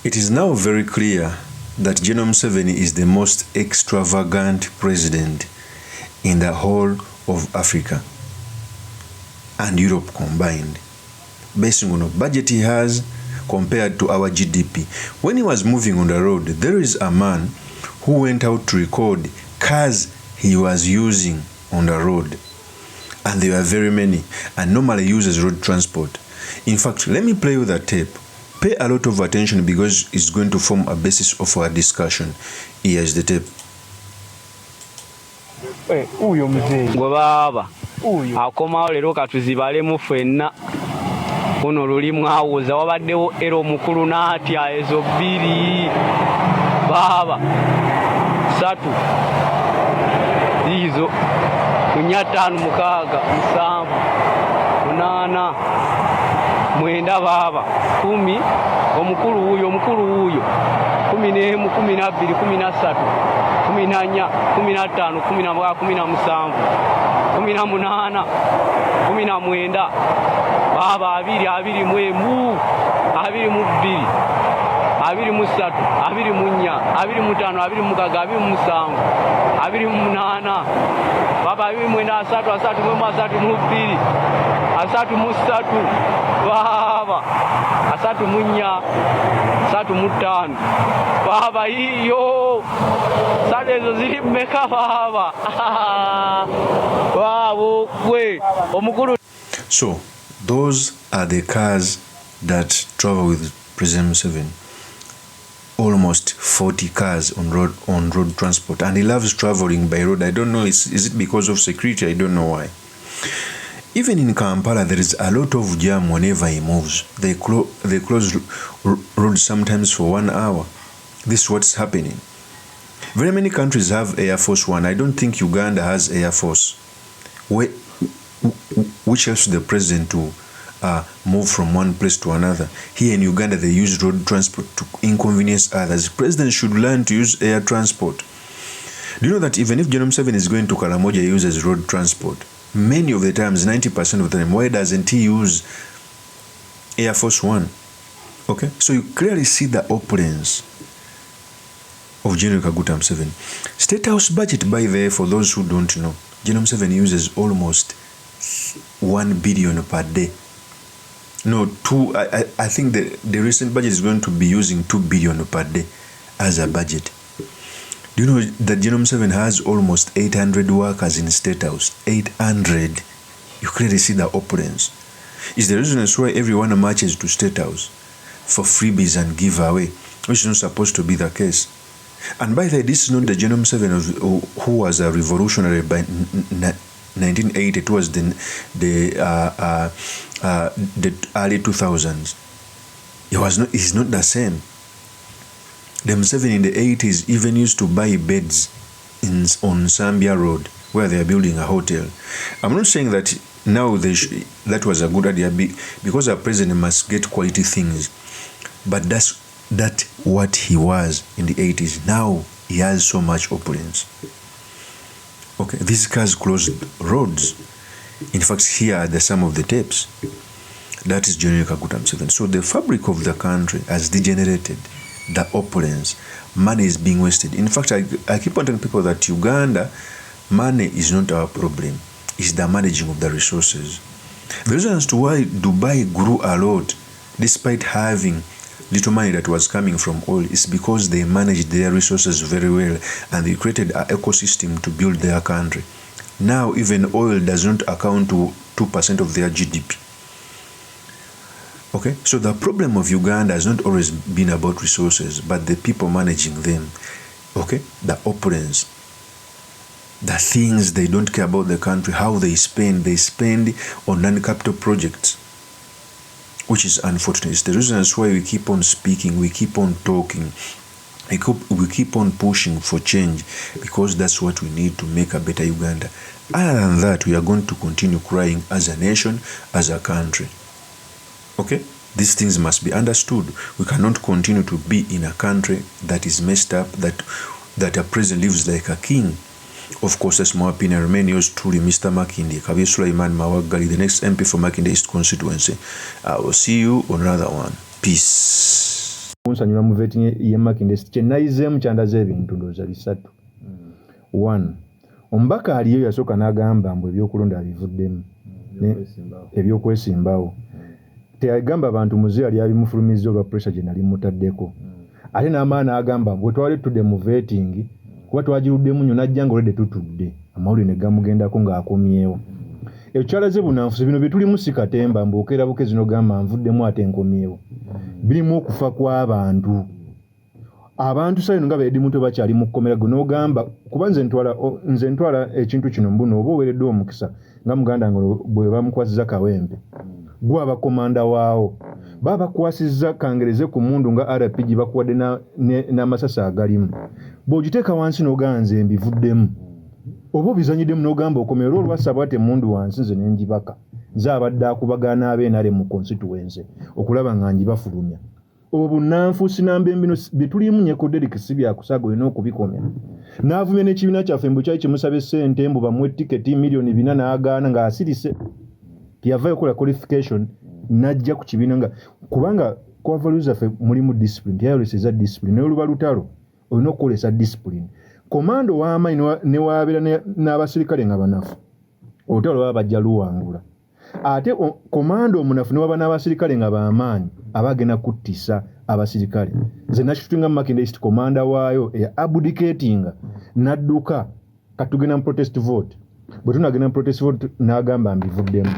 It is now very clear that General MUSEVENI is the most extravagant president in the whole of Africa and Europe combined, based on the budget he has compared to our GDP. When he was moving on the road, there is a man who went out to record cars he was using on the road, and there were very many, and normally uses road transport. In fact, let me play you the tape. Pay a lot of attention because it's going to form a basis of our discussion. Here's the tape. Uyo mzee gwe baba uyo akomawo lero katuzibalemu ffenna kuno lulimu awuza wabaddewo era omukulu n'atya ezo bbiri baba satu izo 4 5 6 7 8 9 baba 10 omukulu uyo 11 12 13 14 15 17 18 19 baba 20 21 22 23 24 25 27 28 baba 29 3 baba 3 baba hiyo sade zo ziri meka baba wabo kwe omukuru. So those are the cars that travel with President MUSEVENI. Almost 40 cars on road transport, and he loves traveling by road. I don't know, is it because of security? I don't know why. Even in Kampala, there is a lot of jam whenever he moves. They close roads sometimes for 1 hour. This is what's happening. Very many countries have Air Force One. I don't think Uganda has Air Force, which helps the president to move from one place to another. Here in Uganda, they use road transport to inconvenience others. The president should learn to use air transport. Do you know that even if General MUSEVENI is going to Karamoja, he uses road transport? Many of the times, 90% of the time. Why doesn't he use Air Force One? Okay, so you clearly see the opulence of General Kaguta MUSEVENI. State House budget, by the way, for those who don't know, General MUSEVENI uses almost 1 billion per day. No, I think the recent budget is going to be using 2 billion per day as a budget. Do you know that General MUSEVENI has almost 800 workers in State House? 800. You clearly see the opulence. It's the reason why everyone marches to State House for freebies and giveaway, which is not supposed to be the case. And by the way, this is not the General MUSEVENI who was a revolutionary by 1980. It was the early 2000s. He's not the same. The MUSEVENI in the 80s even used to buy beds on Zambia Road where they are building a hotel. I'm not saying that now that was a good idea because a president must get quality things, but that's what he was in the 80s. Now he has so much opulence. Okay, these cars closed roads. In fact, here are some of the tapes. That is General Kaguta MUSEVENI. So the fabric of the country has degenerated. The opulence, money is being wasted. In fact, I keep on telling people that Uganda, money is not our problem. It's the managing of the resources. The reason as to why Dubai grew a lot, despite having little money that was coming from oil, is because they managed their resources very well and they created an ecosystem to build their country. Now, even oil does not account to 2% of their GDP. Okay, so the problem of Uganda has not always been about resources, but the people managing them. Okay, the opulence, the things they don't care about the country, how they spend on non-capital projects, which is unfortunate. It's the reason that's why we keep on speaking, we keep on talking, we keep on pushing for change, because that's what we need to make a better Uganda. Other than that, we are going to continue crying as a nation, as a country. Okay, these things must be understood. We cannot continue to be in a country that is messed up, that a president lives like a king. Of course, that's my opinion. Remain yours truly, Mr. Makinde, Kabir Sulaiman Mawagali, the next MP for Makinde East constituency. I will see you on another one. Peace. musanyula mu vetting ye Makindye kye nayizeemu kyandaze ebintu ndowooza bisatu. One, omubaka aliyo yasooka n'agamba mbu ebyokulonda abivuddemu ebyokwesimbawo. Teyagamba abantu muze yali abimufulumizza olwa pressure gye nali mutaddeko. Ate n'amaana n'agamba bwe twali tudde mu vetting kuba twagiruddemu nnyo najja nga olwedde tutudde amawulire ne gamugendako ng'akomyewo. Ekyo kyalaze bunanfusi bino bye tulimu si katemba mbwokeera bukezi n'ogamba nvuddemu ate nkomyewo. Birimu okufa kw'abantu. Abantu sayino nga beedi muto bakyali mu kkomera go n'ogamba kuba nze ntwala ekintu kino mbuno oba oweereddwa omukisa nga muganda ngo bwe bamukwasiza kawempe gwe abakomanda waawo baba bakwasizza kangereze ku mundu nga RPG bakuwadde n'amasasi agalimu bw'ogiteeka wansi n'ogamba nze mbivuddemu oba obizanyiddemu n'ogamba okomera olwassa bwate mundu wansi nze ne njibaka nze abadde akubagana ab'enare mu constituency okulaba nga njibafulumya. Obunanfuusi nambembino bitulimu nyeko Derek si byakusaga olina okubikomera. N'avumya n'ekibiina kyaffe mbu kyali kimusabe ssente mbu bamuwe tiketi milioni 4 n'agaana ng'asirise. Tiyavaayo kola qualification n'ajja ku kibiina nga kubanga kwavaluza ffe mulimu discipline teyayoleseza discipline naye oluba lutalo olina okukolesa discipline. Komando w'amaanyi ne waabeera n'abasirikale nga banafu olutalo baba bajja luwangula. Ate komando omunafu ne waba n'abasirikale nga b'amaanyi abagenda kuttisa abasirikale. Nze nakitutunga mu Makindye East komanda waayo eya abdicatinga n'adduka katugenda mu protest vote. Bwe tunagenda mu protest vote n'agamba mbivuddemu.